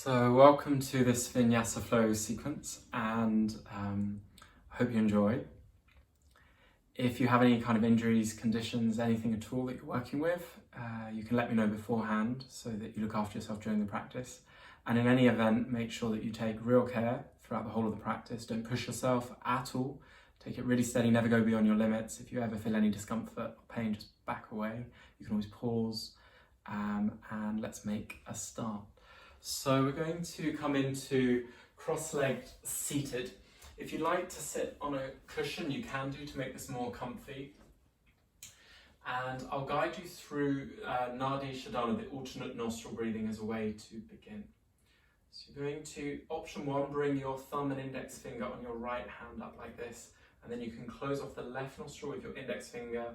So welcome to this Vinyasa Flow sequence, and I hope you enjoy. If you have any kind of injuries, conditions, anything at all that you're working with, you can let me know beforehand so that you look after yourself during the practice. And in any event, make sure that you take real care throughout the whole of the practice. Don't push yourself at all. Take it really steady, never go beyond your limits. If you ever feel any discomfort or pain, just back away. You can always pause, and let's make a start. So we're going to come into cross-legged seated. If you'd like to sit on a cushion, you can do to make this more comfy. And I'll guide you through Nadi Shodhana, the alternate nostril breathing, as a way to begin. So you're going to, option one, bring your thumb and index finger on your right hand up like this, and then you can close off the left nostril with your index finger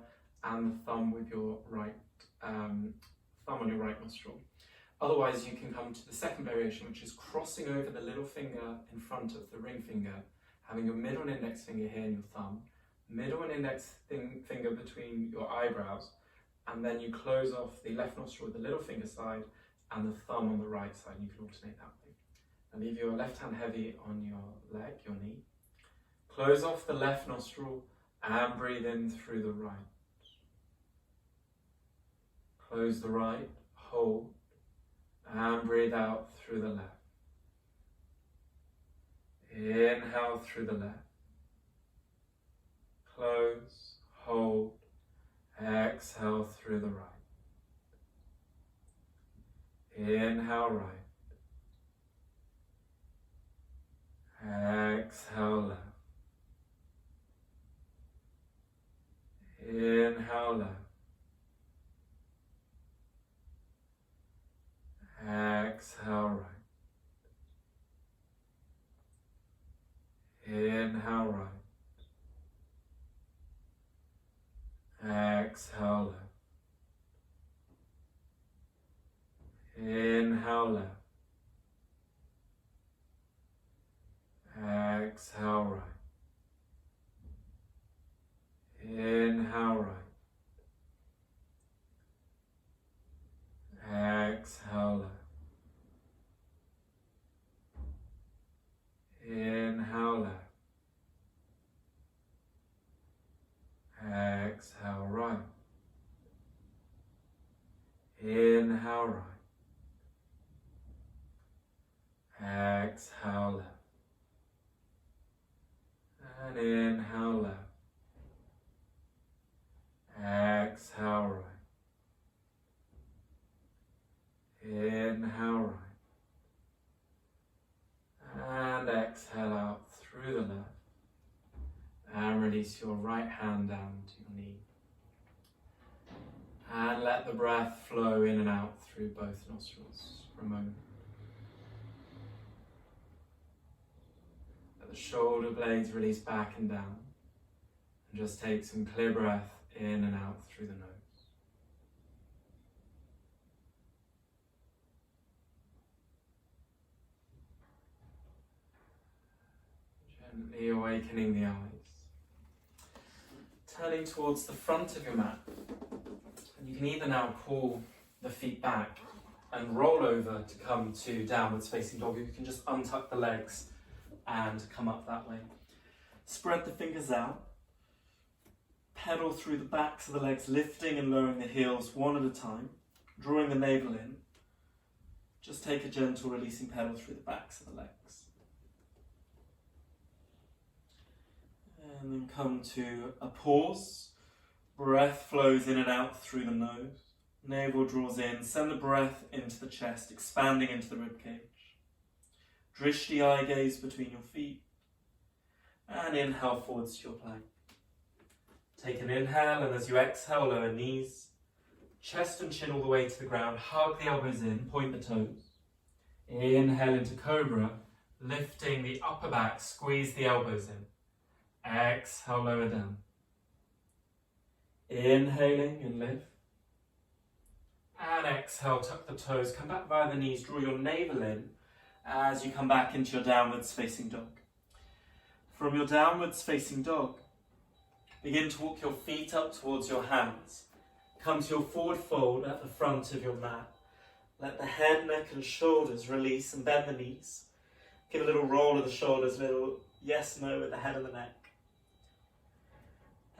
and the thumb with your right thumb on your right nostril. Otherwise, you can come to the second variation, which is crossing over the little finger in front of the ring finger, having your middle and index finger here and your thumb, middle and index finger between your eyebrows, and then you close off the left nostril with the little finger side and the thumb on the right side, and you can alternate that way. And leave your left hand heavy on your leg, your knee. Close off the left nostril and breathe in through the right. Close the right, hold, and breathe out through the left. Inhale through the left. Close, hold, exhale through the right. Inhale right. Exhale left. Inhale left. Exhale right. Inhale right. Exhale left. Inhale left. Exhale right. Inhale right. Exhale left. Inhale left. Exhale right. Inhale right. Exhale left. And inhale left. Exhale right. Inhale right. And exhale out through the left. And release your right hand down to your knee. And let the breath flow in and out through both nostrils for a moment. Let the shoulder blades release back and down. And just take some clear breath in and out through the nose. Gently awakening the eyes. Turning towards the front of your mat. And you can either now pull the feet back and roll over to come to downwards facing dog. You can just untuck the legs and come up that way. Spread the fingers out. Pedal through the backs of the legs, lifting and lowering the heels one at a time. Drawing the navel in. Just take a gentle releasing pedal through the backs of the legs. And then come to a pause. Breath flows in and out through the nose. Navel draws in. Send the breath into the chest, expanding into the ribcage. Drishti eye gaze between your feet. And inhale forwards to your plank. Take an inhale, and as you exhale, lower knees. Chest and chin all the way to the ground. Hug the elbows in, point the toes. Inhale into cobra, lifting the upper back, squeeze the elbows in. Exhale, lower down. Inhaling and lift. And exhale, tuck the toes. Come back via the knees. Draw your navel in as you come back into your downwards facing dog. From your downwards facing dog, begin to walk your feet up towards your hands. Come to your forward fold at the front of your mat. Let the head, neck and shoulders release and bend the knees. Give a little roll of the shoulders, a little yes, no with the head and the neck.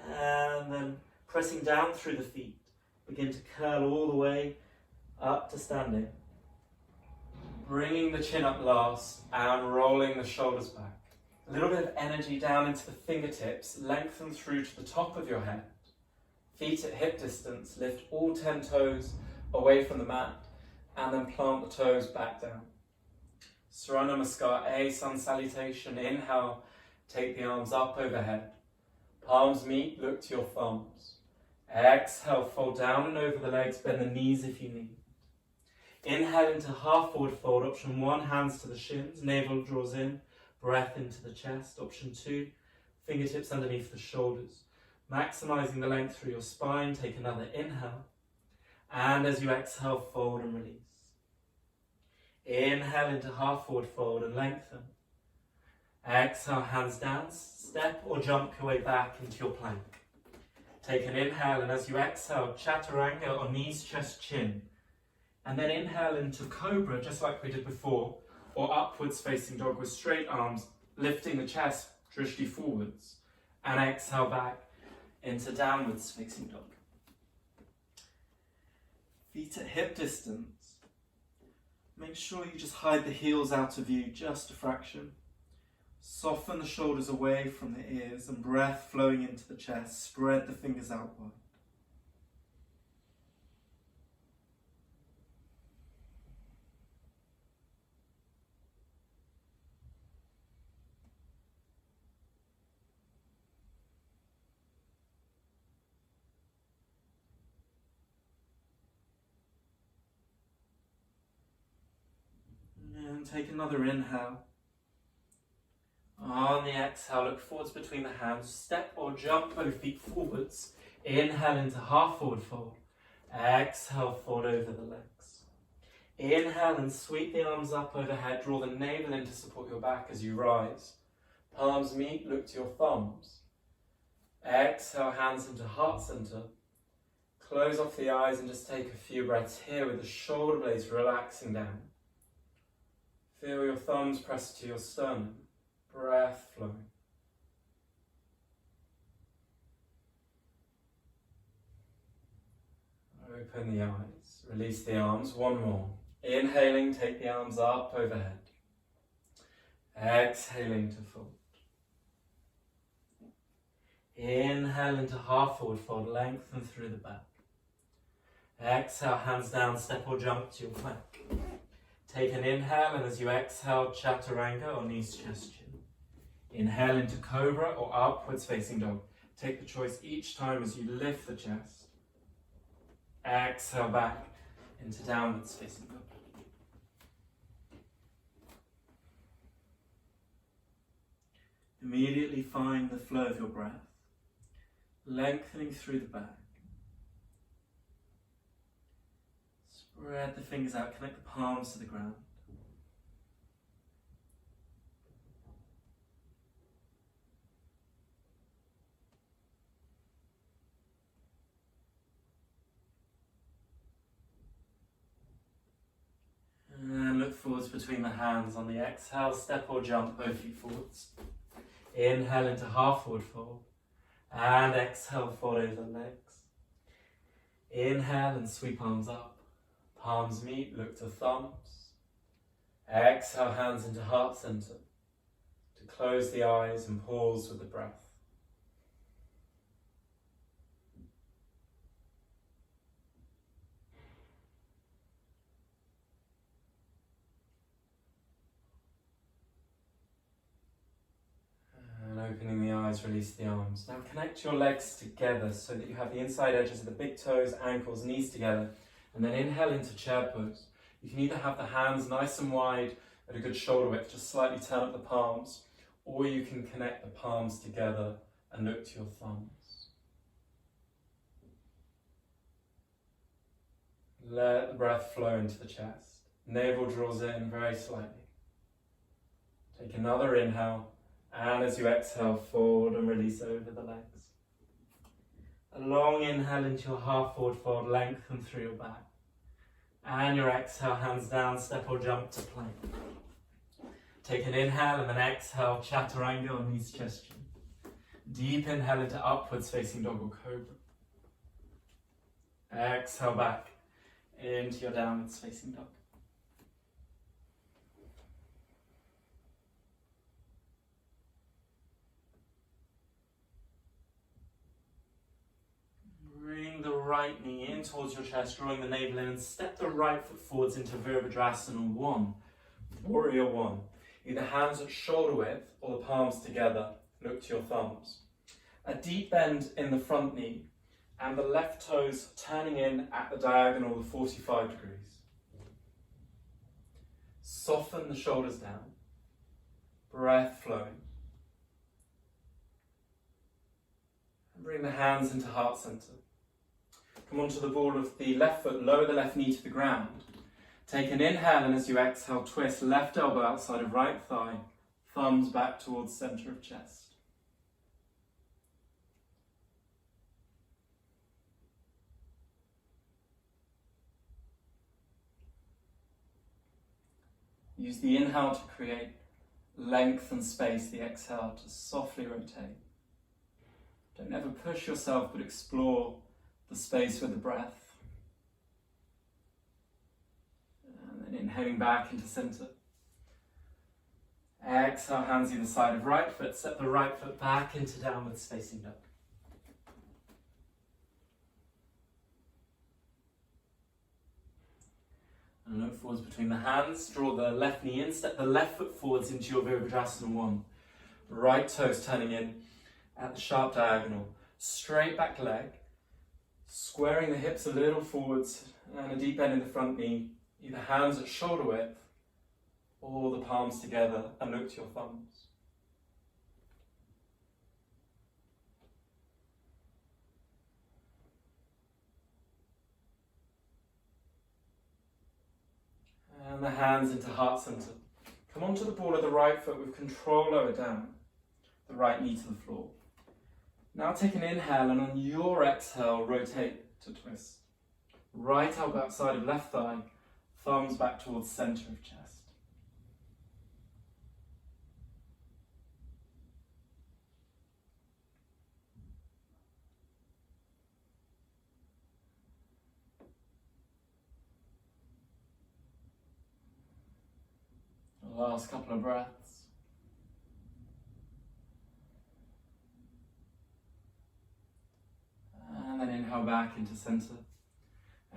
And then pressing down through the feet, begin to curl all the way up to standing. Bringing the chin up last and rolling the shoulders back. A little bit of energy down into the fingertips, lengthen through to the top of your head. Feet at hip distance, lift all 10 toes away from the mat and then plant the toes back down. Surya Namaskar, A, sun salutation. Inhale, take the arms up overhead. Palms meet, look to your thumbs. Exhale, fold down and over the legs, bend the knees if you need. Inhale into half forward fold. Option 1, hands to the shins, navel draws in, breath into the chest. Option 2, fingertips underneath the shoulders. Maximizing the length through your spine, take another inhale. And as you exhale, fold and release. Inhale into half forward fold and lengthen. Exhale, hands down, step or jump your way back into your plank. Take an inhale, and as you exhale, chaturanga or knees, chest, chin. And then inhale into cobra, just like we did before, or upwards facing dog with straight arms, lifting the chest, drishti forwards. And exhale back into downwards facing dog. Feet at hip distance. Make sure you just hide the heels out of view just a fraction. Soften the shoulders away from the ears and breath flowing into the chest. Spread the fingers out wide. And take another inhale. On the exhale, look forwards between the hands. Step or jump both feet forwards. Inhale into half forward fold. Exhale, fold over the legs. Inhale and sweep the arms up overhead. Draw the navel in to support your back as you rise. Palms meet, look to your thumbs. Exhale, hands into heart center. Close off the eyes and just take a few breaths here with the shoulder blades relaxing down. Feel your thumbs pressed to your sternum. Breath flowing. Open the eyes. Release the arms. One more. Inhaling, take the arms up overhead. Exhaling to fold. Inhale into half forward fold. Lengthen through the back. Exhale, hands down, step or jump to your plank. Take an inhale, and as you exhale, chaturanga or knees, chest, chin. Inhale into cobra or upwards facing dog. Take the choice each time as you lift the chest. Exhale back into downwards facing dog. Immediately find the flow of your breath, lengthening through the back. Spread the fingers out, connect the palms to the ground. And look forwards between the hands. On the exhale, step or jump both feet forwards. Inhale into half forward fold. And exhale, fold over the legs. Inhale and sweep arms up. Palms meet, look to thumbs. Exhale, hands into heart center. To close the eyes and pause with the breath. And opening the eyes, release the arms. Now connect your legs together so that you have the inside edges of the big toes, ankles, knees together. And then inhale into chair pose. You can either have the hands nice and wide at a good shoulder width, just slightly turn up the palms, or you can connect the palms together and look to your thumbs. Let the breath flow into the chest. Navel draws in very slightly. Take another inhale, and as you exhale, fold and release over the legs. A long inhale into your half forward fold, lengthen through your back. And your exhale, hands down, step or jump to plank. Take an inhale and then exhale, chaturanga or knees chest chin. Deep inhale into upwards facing dog or cobra. Exhale back into your downwards facing dog. Bring the right knee in towards your chest, drawing the navel in, and step the right foot forwards into Virabhadrasana 1, Warrior 1. Either hands at shoulder width or the palms together, look to your thumbs. A deep bend in the front knee and the left toes turning in at the diagonal of 45 degrees. Soften the shoulders down, breath flowing. And bring the hands into heart center. Come onto the ball of the left foot, lower the left knee to the ground. Take an inhale and as you exhale, twist left elbow outside of right thigh, thumbs back towards center of chest. Use the inhale to create length and space, the exhale to softly rotate. Don't ever push yourself, but explore the space with the breath. And then inhaling back into center. Exhale, hands either side of right foot. Step the right foot back into downwards facing dog. And look forwards between the hands. Draw the left knee in. Step the left foot forwards into your Virabhadrasana 1. Right toes turning in at the sharp diagonal. Straight back leg. Squaring the hips a little forwards and a deep bend in the front knee. Either hands at shoulder width or the palms together and look to your thumbs. And the hands into heart center. Come onto the ball of the right foot with control lower down. The right knee to the floor. Now take an inhale and on your exhale, rotate to twist. Right elbow outside of left thigh, thumbs back towards center of chest. Last couple of breaths. And then inhale back into center.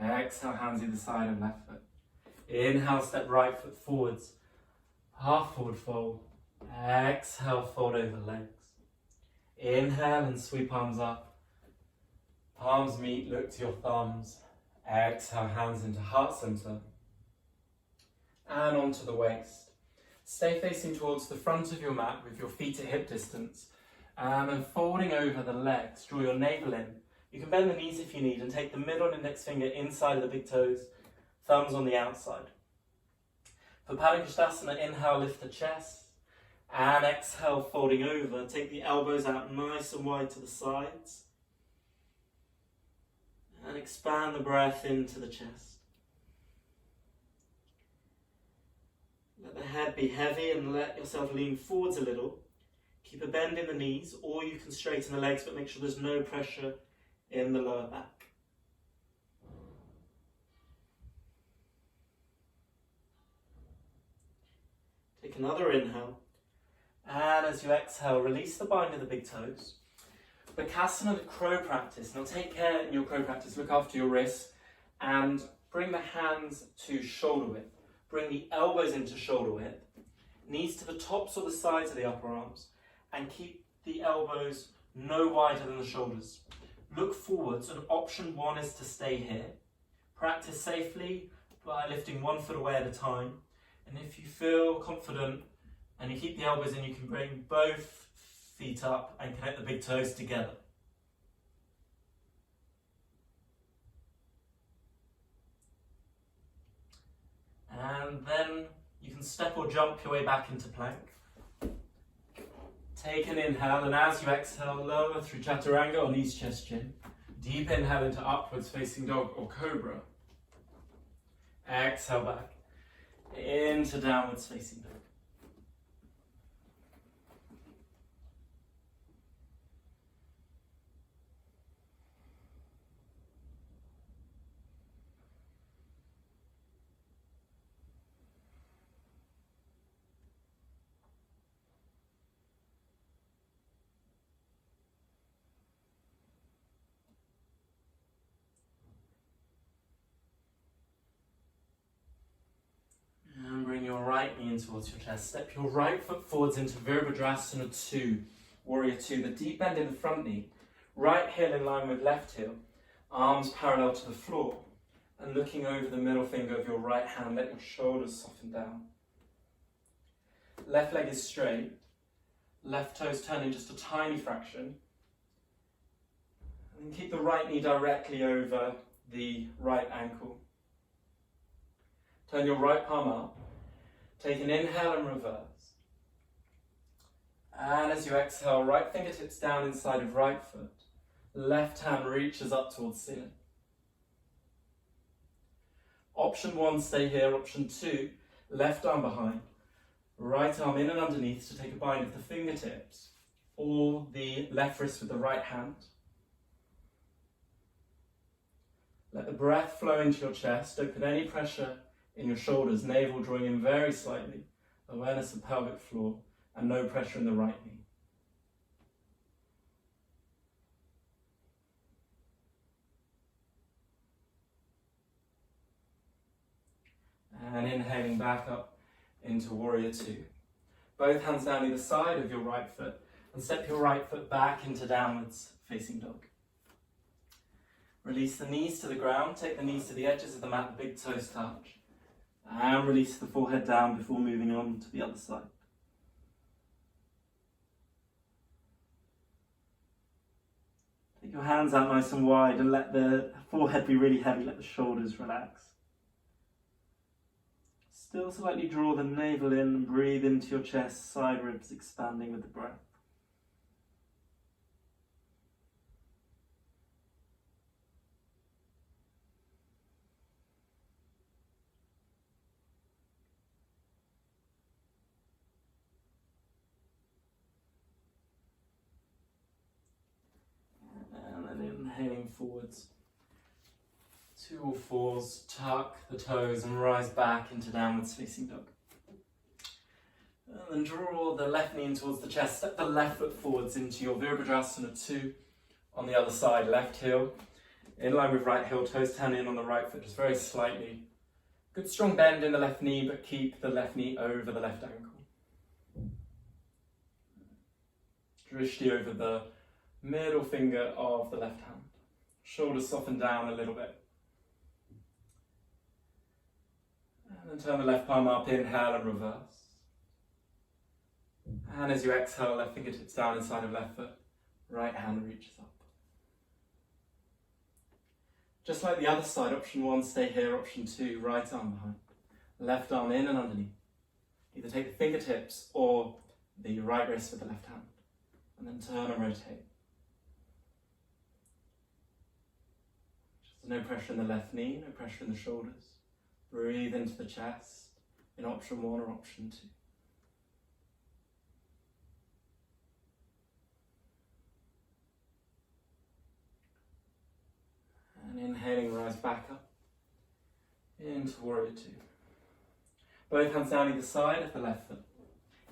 Exhale, hands either side of left foot. Inhale, step right foot forwards. Half forward fold. Exhale, fold over legs. Inhale and sweep arms up. Palms meet, look to your thumbs. Exhale, hands into heart center. And onto the waist. Stay facing towards the front of your mat with your feet at hip distance. And then folding over the legs, draw your navel in. You can bend the knees if you need and take the middle and index finger inside of the big toes, thumbs on the outside. For Padangusthasana, inhale, lift the chest, and exhale, folding over. Take the elbows out nice and wide to the sides, and expand the breath into the chest. Let the head be heavy and let yourself lean forwards a little. Keep a bend in the knees, or you can straighten the legs, but make sure there's no pressure in the lower back. Take another inhale, and as you exhale, release the bind of the big toes. Bakasana, the crow practice. Now take care in your crow practice, look after your wrists, and bring the hands to shoulder width. Bring the elbows into shoulder width, knees to the tops or the sides of the upper arms, and keep the elbows no wider than the shoulders. Look forwards, and option 1 is to stay here. Practice safely by lifting one foot away at a time. And if you feel confident and you keep the elbows in, you can bring both feet up and connect the big toes together. And then you can step or jump your way back into plank. Take an inhale, and as you exhale, lower through chaturanga or knees, chest, chin. Deep inhale into upwards facing dog or cobra. Exhale back into downwards facing dog. And bring your right knee in towards your chest. Step your right foot forwards into Virabhadrasana 2, Warrior 2. The deep bend in the front knee. Right heel in line with left heel. Arms parallel to the floor. And looking over the middle finger of your right hand, let your shoulders soften down. Left leg is straight. Left toes turning just a tiny fraction. And then keep the right knee directly over the right ankle. Turn your right palm up. Take an inhale and reverse. And as you exhale, right fingertips down inside of right foot. Left hand reaches up towards ceiling. Option 1, stay here. Option 2, left arm behind. Right arm in and underneath to take a bind of the fingertips or the left wrist with the right hand. Let the breath flow into your chest. Don't put any pressure in your shoulders, navel drawing in very slightly, awareness of pelvic floor, and no pressure in the right knee. And inhaling back up into Warrior 2. Both hands down either side of your right foot, and step your right foot back into downwards facing dog. Release the knees to the ground, take the knees to the edges of the mat, the big toes touch. And release the forehead down before moving on to the other side. Take your hands out nice and wide and let the forehead be really heavy, let the shoulders relax. Still slightly draw the navel in and breathe into your chest, side ribs expanding with the breath. Inhaling forwards, 2 or 4s, tuck the toes and rise back into downwards facing dog. And then draw the left knee in towards the chest, step the left foot forwards into your Virabhadrasana 2 on the other side, left heel, in line with right heel, toes turn in on the right foot just very slightly. Good strong bend in the left knee, but keep the left knee over the left ankle. Drishti over the middle finger of the left hand. Shoulders soften down a little bit. And then turn the left palm up, inhale and reverse. And as you exhale, left fingertips down inside of left foot, right hand reaches up. Just like the other side, option 1, stay here, option 2, right arm behind. Left arm in and underneath. Either take the fingertips or the right wrist with the left hand. And then turn and rotate. No pressure in the left knee, no pressure in the shoulders. Breathe into the chest in option 1 or option 2. And inhaling, rise back up into Warrior 2. Both hands down either side of the left foot.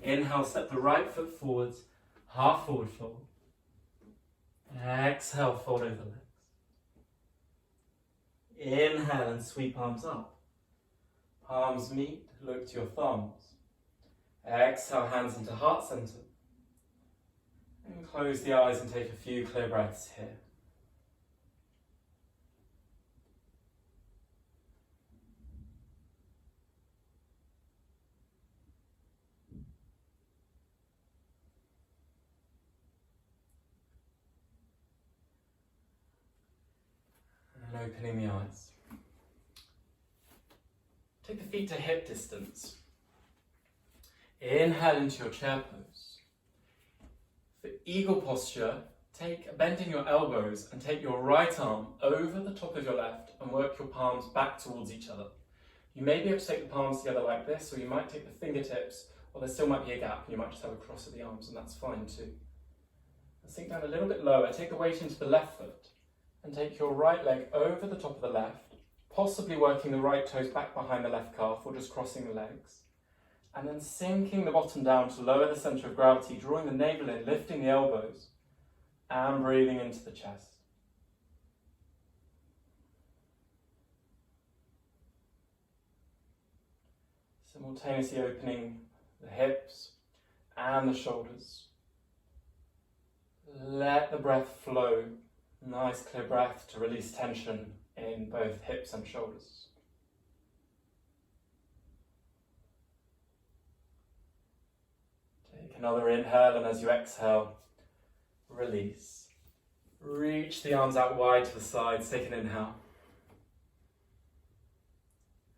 Inhale, step the right foot forwards, half forward fold. Exhale, fold over the legs. Inhale and sweep arms up. Palms meet, look to your thumbs. Exhale, hands into heart center. And close the eyes and take a few clear breaths here. And opening the eyes. Take the feet to hip distance. Inhale into your chair pose. For eagle posture, bend in your elbows and take your right arm over the top of your left and work your palms back towards each other. You may be able to take the palms together like this, or you might take the fingertips, or there still might be a gap, and you might just have a cross of the arms, and that's fine too. And sink down a little bit lower, take the weight into the left foot, and take your right leg over the top of the left, possibly working the right toes back behind the left calf, or just crossing the legs. And then sinking the bottom down to lower the centre of gravity, drawing the navel in, lifting the elbows, and breathing into the chest. Simultaneously opening the hips and the shoulders. Let the breath flow. Nice clear breath to release tension in both hips and shoulders. Take another inhale, and as you exhale, release. Reach the arms out wide to the sides. Take an inhale.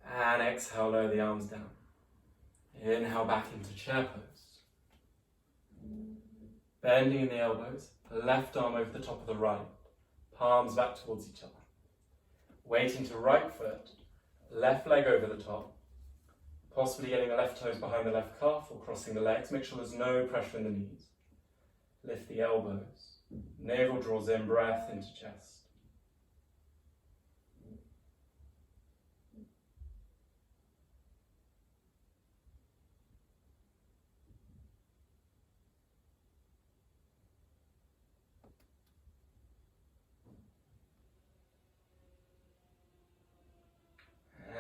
And exhale, lower the arms down. Inhale back into chair pose. Bending in the elbows, left arm over the top of the right, palms back towards each other. Weight into right foot, left leg over the top, possibly getting the left toes behind the left calf or crossing the legs. Make sure there's no pressure in the knees. Lift the elbows. Navel draws in, breath into chest.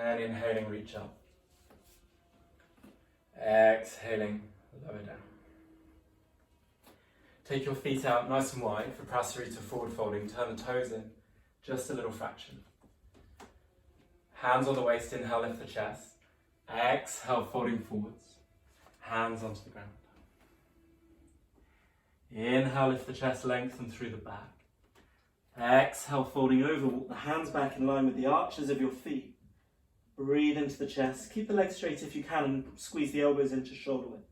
And inhaling, reach up. Exhaling, lower down. Take your feet out nice and wide for Prasarita forward folding. Turn the toes in, just a little fraction. Hands on the waist, inhale, lift the chest. Exhale, folding forwards. Hands onto the ground. Inhale, lift the chest, lengthen through the back. Exhale, folding over, walk the hands back in line with the arches of your feet. Breathe into the chest. Keep the legs straight if you can and squeeze the elbows into shoulder width.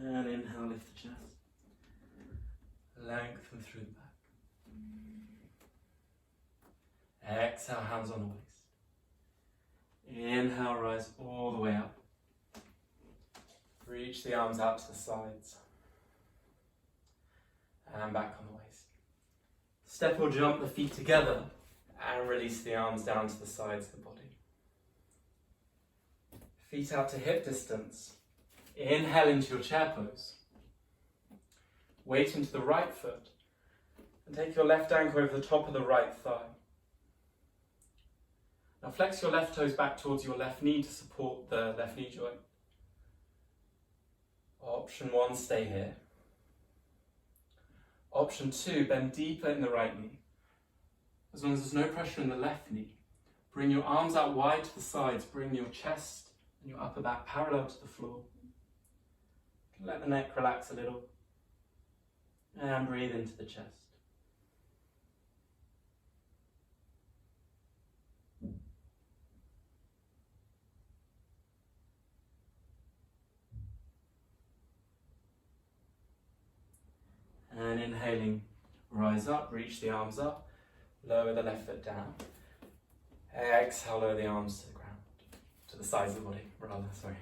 And inhale, lift the chest. Lengthen through the back. Exhale, hands on the waist. Inhale, rise all the way up. Reach the arms out to the sides. And back on the waist. Step or jump the feet together and release the arms down to the sides of the body. Feet out to hip distance. Inhale into your chair pose. Weight into the right foot. And take your left ankle over the top of the right thigh. Now flex your left toes back towards your left knee to support the left knee joint. Option 1, stay here. Option 2, bend deeper in the right knee. As long as there's no pressure in the left knee, bring your arms out wide to the sides, bring your chest and your upper back parallel to the floor. Let the neck relax a little. And breathe into the chest. And inhaling, rise up, reach the arms up, lower the left foot down. Exhale, lower the arms to the ground, to the sides of the body, rather, sorry.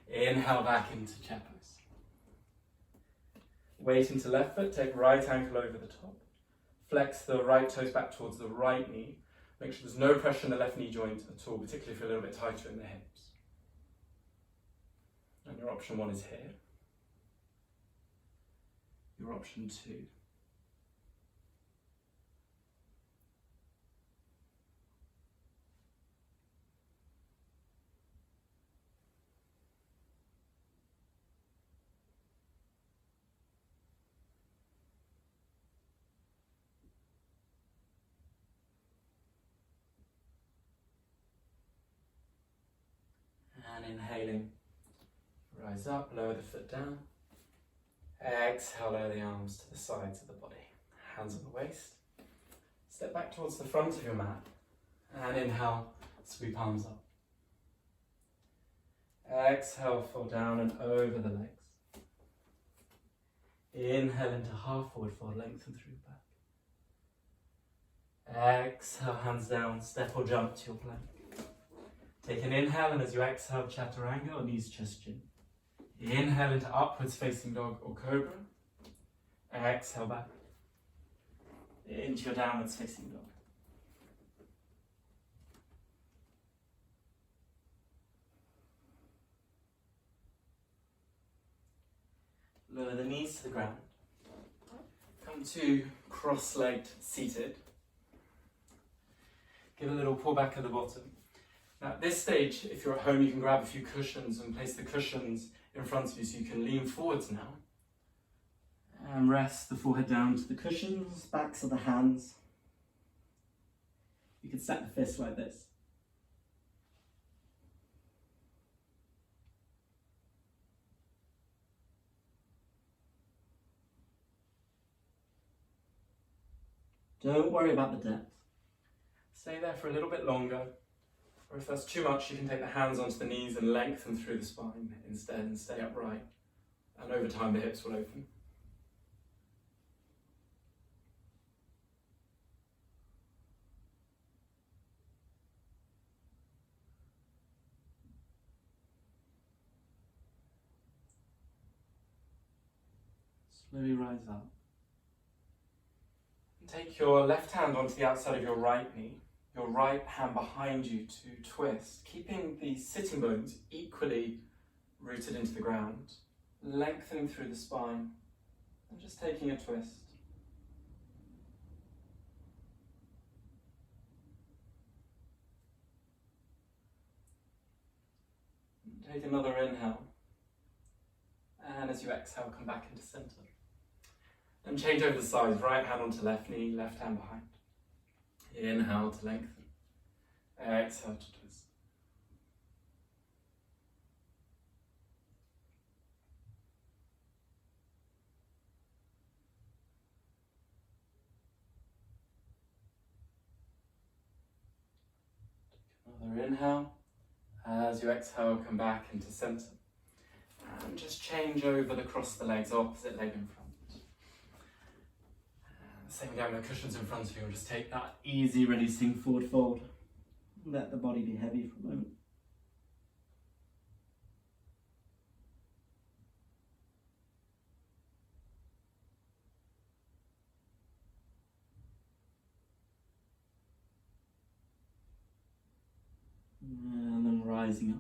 Inhale back into chair pose. Weight into left foot, take right ankle over the top. Flex the right toes back towards the right knee. Make sure there's no pressure in the left knee joint at all, particularly if you're a little bit tighter in the hips. And your option 1 is here. Your option 2. And inhaling, rise up, lower the foot down. Exhale, lower the arms to the sides of the body. Hands on the waist. Step back towards the front of your mat. And inhale, sweep palms up. Exhale, fall down and over the legs. Inhale into half forward fold, lengthen through the back. Exhale, hands down, step or jump to your plank. Take an inhale, and as you exhale, chaturanga or knees chest chin. Inhale into upwards facing dog or cobra. Exhale back into your downwards facing dog. Lower the knees to the ground. Come to cross-legged seated. Give a little pull back at the bottom. Now at this stage, if you're at home, you can grab a few cushions and place the cushions in front of you so you can lean forwards now. And rest the forehead down to the cushions, backs of the hands. You can set the fists like this. Don't worry about the depth. Stay there for a little bit longer, or if that's too much, you can take the hands onto the knees and lengthen through the spine instead and stay upright. And over time, the hips will open. Slowly rise up. Take your left hand onto the outside of your right knee, your right hand behind you to twist, keeping the sitting bones equally rooted into the ground, lengthening through the spine, and just taking a twist. Take another inhale, and as you exhale, come back into center. And change over the sides, right hand onto left knee, left hand behind. Inhale to lengthen. Exhale to twist. Take another inhale. As you exhale, come back into center. And just change over across the legs, opposite leg in front. Same again with the cushions in front of you, and just take that easy releasing forward fold. Let the body be heavy for a moment. And then rising up.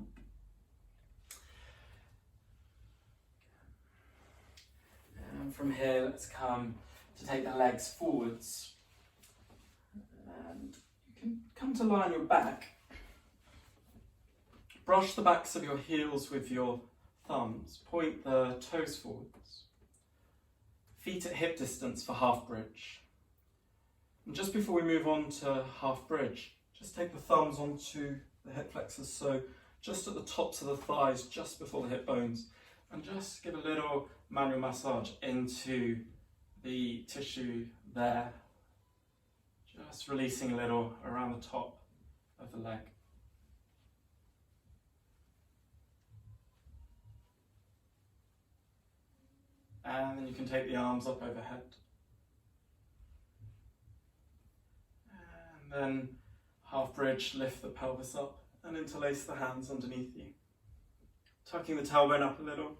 And from here, let's come to take the legs forwards, and you can come to lie on your back. Brush the backs of your heels with your thumbs, point the toes forwards, feet at hip distance for half bridge. And just before we move on to half bridge, just take the thumbs onto the hip flexors, so just at the tops of the thighs, just before the hip bones, and just give a little manual massage into the tissue there, just releasing a little around the top of the leg. And then you can take the arms up overhead. And then half bridge, lift the pelvis up and interlace the hands underneath you. Tucking the tailbone up a little.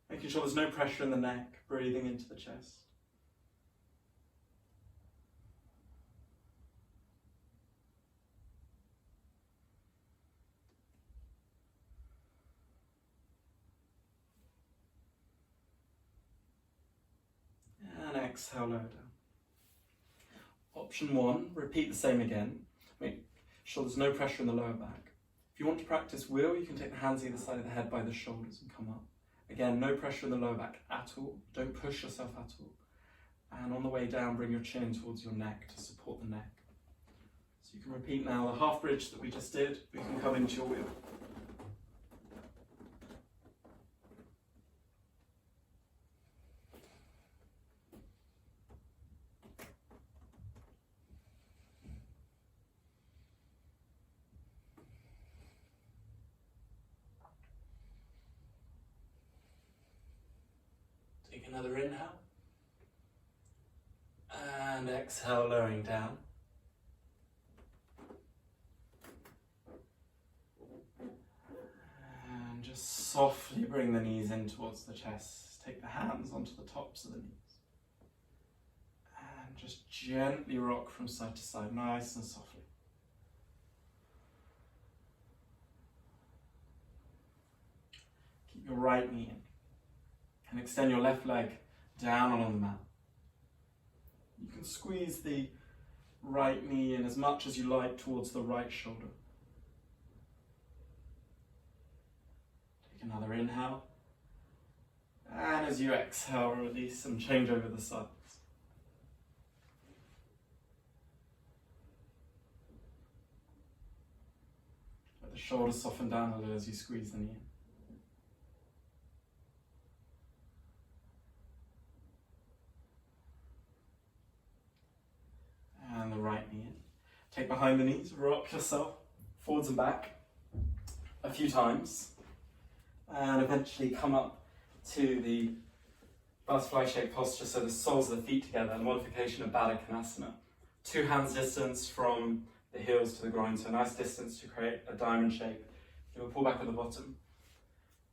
Making sure there's no pressure in the neck, breathing into the chest. And exhale, lower down. Option 1, repeat the same again. Make sure there's no pressure in the lower back. If you want to practice wheel, you can take the hands either side of the head by the shoulders and come up. Again, no pressure in the lower back at all. Don't push yourself at all. And on the way down, bring your chin towards your neck to support the neck. So you can repeat now the half bridge that we just did. We can come into your wheel. another inhale. And exhale, lowering down. And just softly bring the knees in towards the chest. Take the hands onto the tops of the knees. And just gently rock from side to side, nice and softly. Keep your right knee in. And extend your left leg down along the mat. You can squeeze the right knee in as much as you like towards the right shoulder. Take another inhale. And as you exhale, release and change over the sides. Let the shoulders soften down a little as you squeeze the knee in. And the right knee in. Take behind the knees, rock yourself forwards and back a few times. And eventually come up to the butterfly shaped posture, so the soles of the feet together, a modification of Baddha Konasana. 2 hands distance from the heels to the groin, so a nice distance to create a diamond shape. Give a pull back at the bottom.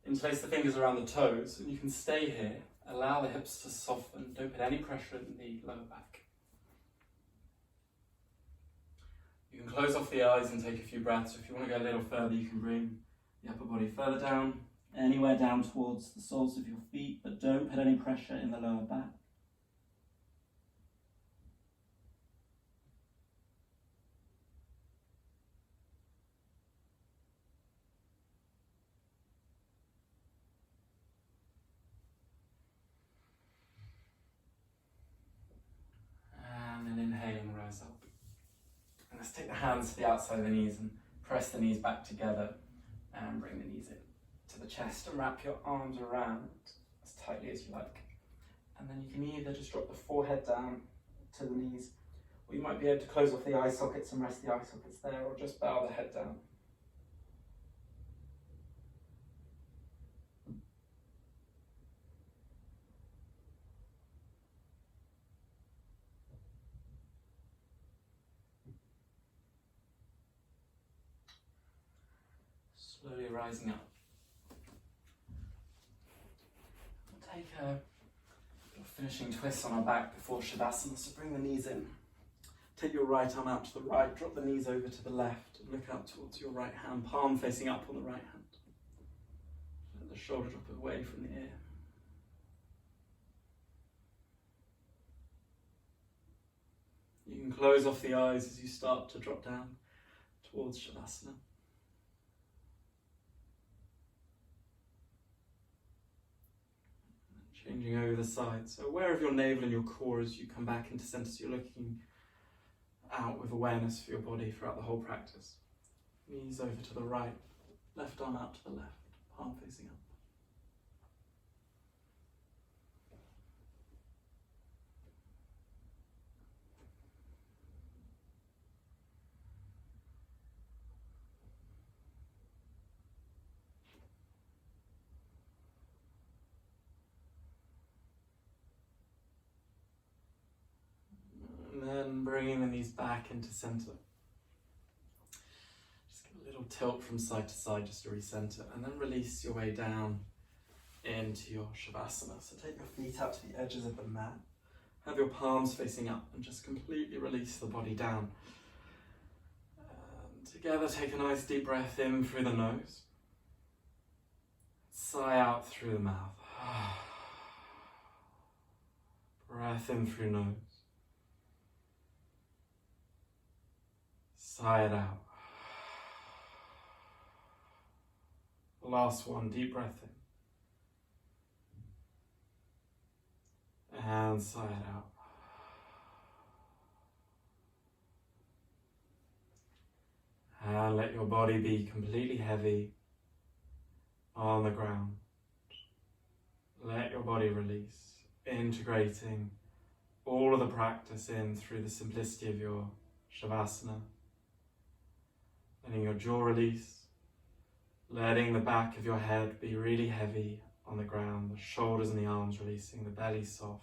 Interlace the fingers around the toes, and you can stay here. Allow the hips to soften. Don't put any pressure in the lower back. You can close off the eyes and take a few breaths. If you want to go a little further, you can bring the upper body further down, anywhere down towards the soles of your feet, but don't put any pressure in the lower back. And then inhaling, rise up. And let's take the hands to the outside of the knees and press the knees back together and bring the knees in to the chest and wrap your arms around as tightly as you like. And then you can either just drop the forehead down to the knees, or you might be able to close off the eye sockets and rest the eye sockets there, or just bow the head down. Slowly rising up. We'll take a finishing twist on our back before Shavasana, so bring the knees in. Take your right arm out to the right, drop the knees over to the left, and look out towards your right hand, palm facing up on the right hand. Let the shoulder drop away from the ear. You can close off the eyes as you start to drop down towards Shavasana. Changing over the side, so aware of your navel and your core as you come back into center, so you're looking out with awareness for your body throughout the whole practice. Knees over to the right, left arm out to the left, palm facing up. And then bringing the knees back into center. Just give a little tilt from side to side just to recenter, and then release your way down into your Shavasana. So take your feet out to the edges of the mat. Have your palms facing up and just completely release the body down. And together take a nice deep breath in through the nose. Sigh out through the mouth. Breath in through nose. Sigh it out. Last one, deep breath in. And sigh it out. And let your body be completely heavy on the ground. Let your body release, integrating all of the practice in through the simplicity of your Shavasana. Letting your jaw release, letting the back of your head be really heavy on the ground, the shoulders and the arms releasing, the belly soft,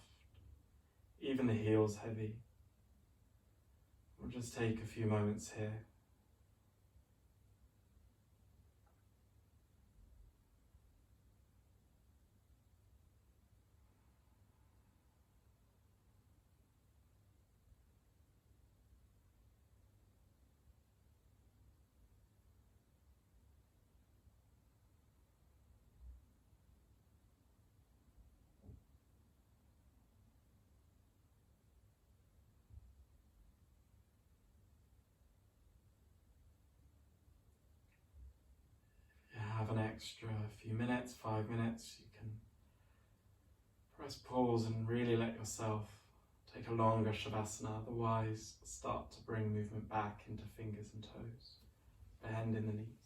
even the heels heavy. We'll just take a few moments here. An extra few minutes, 5 minutes, you can press pause and really let yourself take a longer Shavasana, otherwise start to bring movement back into fingers and toes, bend in the knees.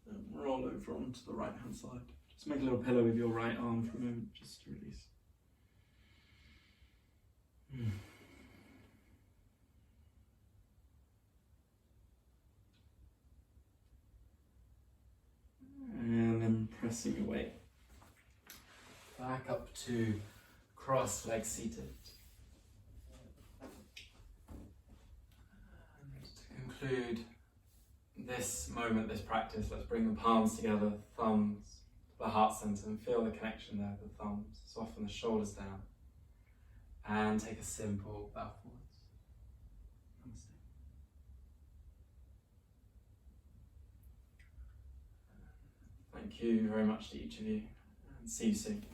And roll over onto the right hand side. Just make a little pillow with your right arm for a moment, just to release. And then pressing your way back up to cross legs seated. And to conclude this moment, this practice, let's bring the palms together, thumbs to the heart center, and feel the connection there with the thumbs. Soften the shoulders down and take a simple bow forwards. Namaste. Thank you very much to each of you, and see you soon.